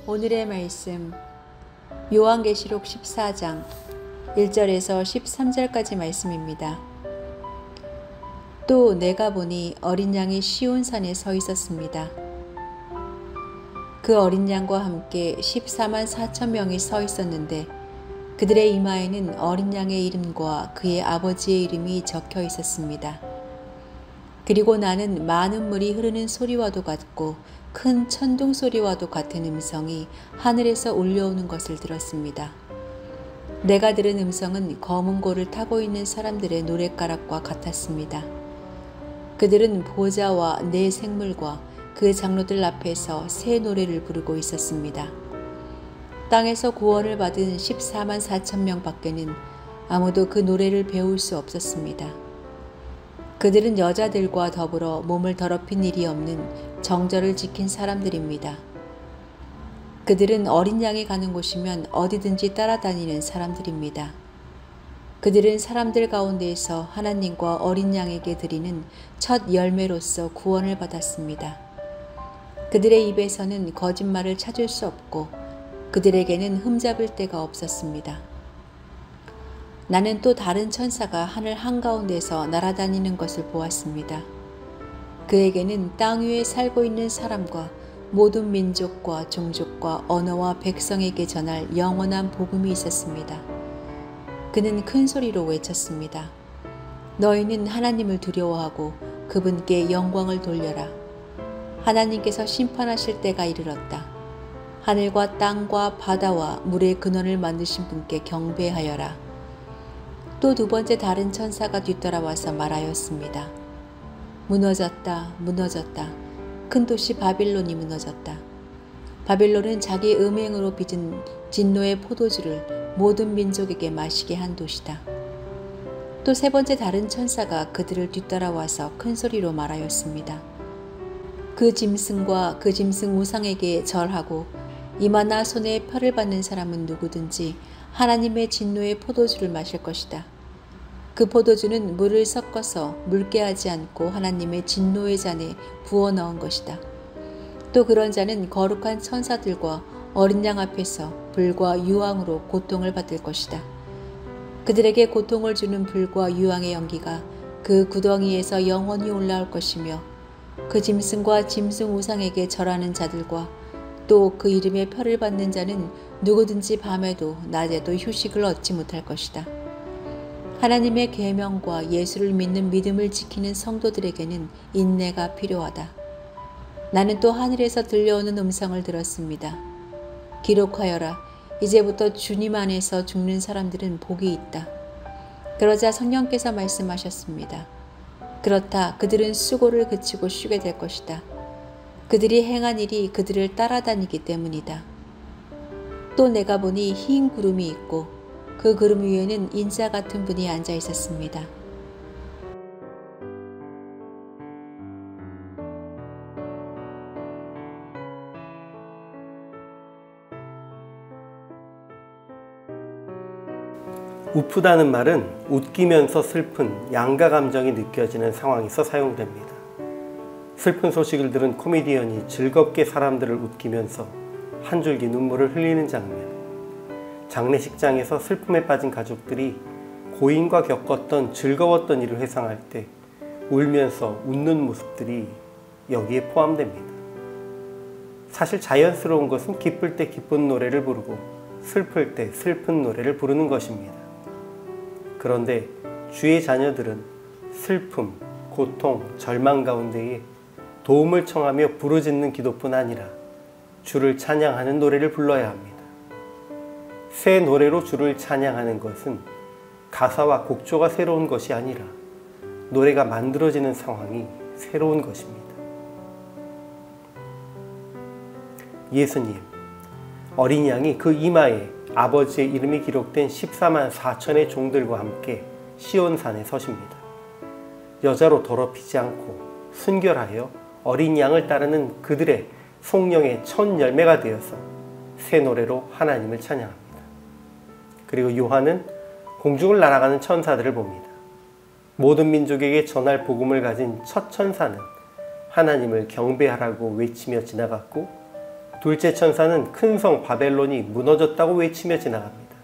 오늘의 말씀 요한계시록 14장 1절에서 13절까지 말씀입니다. 또 내가 보니 어린 양이 시온산에 서 있었습니다. 그 어린 양과 함께 14만 4천 명이 서 있었는데 그들의 이마에는 어린 양의 이름과 그의 아버지의 이름이 적혀 있었습니다. 그리고 나는 많은 물이 흐르는 소리와도 같고 큰 천둥 소리와도 같은 음성이 하늘에서 울려오는 것을 들었습니다. 내가 들은 음성은 검은 고를 타고 있는 사람들의 노랫가락과 같았습니다. 그들은 보좌와 네 생물과 그 장로들 앞에서 새 노래를 부르고 있었습니다. 땅에서 구원을 받은 14만 4천 명 밖에는 아무도 그 노래를 배울 수 없었습니다. 그들은 여자들과 더불어 몸을 더럽힌 일이 없는 정절을 지킨 사람들입니다. 그들은 어린 양이 가는 곳이면 어디든지 따라다니는 사람들입니다. 그들은 사람들 가운데에서 하나님과 어린 양에게 드리는 첫 열매로서 구원을 받았습니다. 그들의 입에서는 거짓말을 찾을 수 없고 그들에게는 흠잡을 데가 없었습니다. 나는 또 다른 천사가 하늘 한가운데서 날아다니는 것을 보았습니다. 그에게는 땅 위에 살고 있는 사람과 모든 민족과 종족과 언어와 백성에게 전할 영원한 복음이 있었습니다. 그는 큰 소리로 외쳤습니다. 너희는 하나님을 두려워하고 그분께 영광을 돌려라. 하나님께서 심판하실 때가 이르렀다. 하늘과 땅과 바다와 물의 근원을 만드신 분께 경배하여라. 또 두 번째 다른 천사가 뒤따라와서 말하였습니다. 무너졌다, 무너졌다. 큰 도시 바빌론이 무너졌다. 바빌론은 자기 음행으로 빚은 진노의 포도주를 모든 민족에게 마시게 한 도시다. 또 세 번째 다른 천사가 그들을 뒤따라와서 큰 소리로 말하였습니다. 그 짐승과 그 짐승 우상에게 절하고 이마나 손에 표를 받는 사람은 누구든지 하나님의 진노의 포도주를 마실 것이다. 그 포도주는 물을 섞어서 묽게 하지 않고 하나님의 진노의 잔에 부어 넣은 것이다. 또 그런 자는 거룩한 천사들과 어린 양 앞에서 불과 유황으로 고통을 받을 것이다. 그들에게 고통을 주는 불과 유황의 연기가 그 구덩이에서 영원히 올라올 것이며 그 짐승과 짐승 우상에게 절하는 자들과 또 그 이름에 표를 받는 자는 누구든지 밤에도 낮에도 휴식을 얻지 못할 것이다. 하나님의 계명과 예수를 믿는 믿음을 지키는 성도들에게는 인내가 필요하다. 나는 또 하늘에서 들려오는 음성을 들었습니다. 기록하여라. 이제부터 주님 안에서 죽는 사람들은 복이 있다. 그러자 성령께서 말씀하셨습니다. 그렇다. 그들은 수고를 그치고 쉬게 될 것이다. 그들이 행한 일이 그들을 따라다니기 때문이다. 또 내가 보니 흰 구름이 있고 그 구름 위에는 인자 같은 분이 앉아 있었습니다. 우프다는 말은 웃기면서 슬픈 양가 감정이 느껴지는 상황에서 사용됩니다. 슬픈 소식을 들은 코미디언이 즐겁게 사람들을 웃기면서 한 줄기 눈물을 흘리는 장면. 장례식장에서 슬픔에 빠진 가족들이 고인과 겪었던 즐거웠던 일을 회상할 때 울면서 웃는 모습들이 여기에 포함됩니다. 사실 자연스러운 것은 기쁠 때 기쁜 노래를 부르고 슬플 때 슬픈 노래를 부르는 것입니다. 그런데 주의 자녀들은 슬픔, 고통, 절망 가운데에 도움을 청하며 부르짖는 기도뿐 아니라 주를 찬양하는 노래를 불러야 합니다. 새 노래로 주를 찬양하는 것은 가사와 곡조가 새로운 것이 아니라 노래가 만들어지는 상황이 새로운 것입니다. 예수님, 어린 양이 그 이마에 아버지의 이름이 기록된 14만 4천의 종들과 함께 시온산에 서십니다. 여자로 더럽히지 않고 순결하여 어린 양을 따르는 그들의 속령의 첫 열매가 되어서 새 노래로 하나님을 찬양합니다. 그리고 요한은 공중을 날아가는 천사들을 봅니다. 모든 민족에게 전할 복음을 가진 첫 천사는 하나님을 경배하라고 외치며 지나갔고 둘째 천사는 큰 성 바벨론이 무너졌다고 외치며 지나갑니다.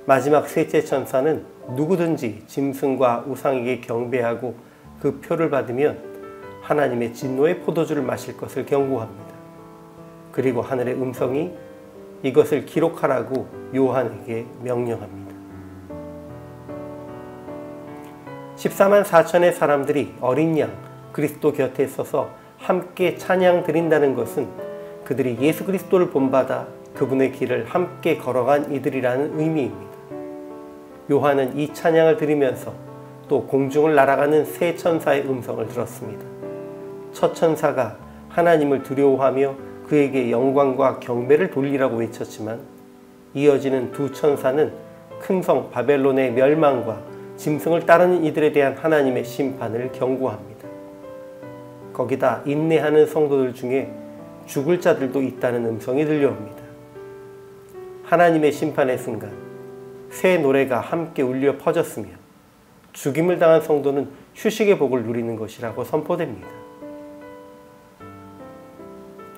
마지막 셋째 천사는 누구든지 짐승과 우상에게 경배하고 그 표를 받으면 하나님의 진노의 포도주를 마실 것을 경고합니다. 그리고 하늘의 음성이 이것을 기록하라고 요한에게 명령합니다. 14만 4천의 사람들이 어린 양 그리스도 곁에 서서 함께 찬양 드린다는 것은 그들이 예수 그리스도를 본받아 그분의 길을 함께 걸어간 이들이라는 의미입니다. 요한은 이 찬양을 들으면서 또 공중을 날아가는 세 천사의 음성을 들었습니다. 첫 천사가 하나님을 두려워하며 그에게 영광과 경배를 돌리라고 외쳤지만 이어지는 두 천사는 큰 성 바벨론의 멸망과 짐승을 따르는 이들에 대한 하나님의 심판을 경고합니다. 거기다 인내하는 성도들 중에 죽을 자들도 있다는 음성이 들려옵니다. 하나님의 심판의 순간 새 노래가 함께 울려 퍼졌으며 죽임을 당한 성도는 휴식의 복을 누리는 것이라고 선포됩니다.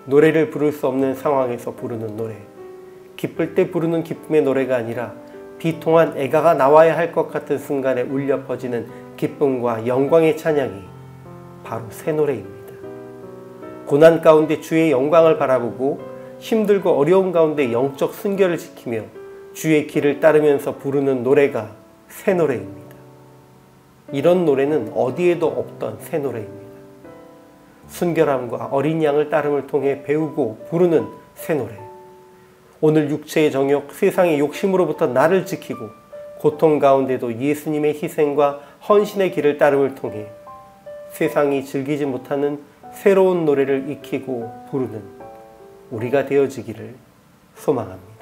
노래를 부를 수 없는 상황에서 부르는 노래, 기쁠 때 부르는 기쁨의 노래가 아니라 비통한 애가가 나와야 할 것 같은 순간에 울려 퍼지는 기쁨과 영광의 찬양이 바로 새 노래입니다. 고난 가운데 주의 영광을 바라보고 힘들고 어려운 가운데 영적 순결을 지키며 주의 길을 따르면서 부르는 노래가 새 노래입니다. 이런 노래는 어디에도 없던 새 노래입니다. 순결함과 어린 양을 따름을 통해 배우고 부르는 새 노래. 오늘 육체의 정욕, 세상의 욕심으로부터 나를 지키고 고통 가운데도 예수님의 희생과 헌신의 길을 따름을 통해 세상이 즐기지 못하는 새로운 노래를 익히고 부르는 우리가 되어지기를 소망합니다.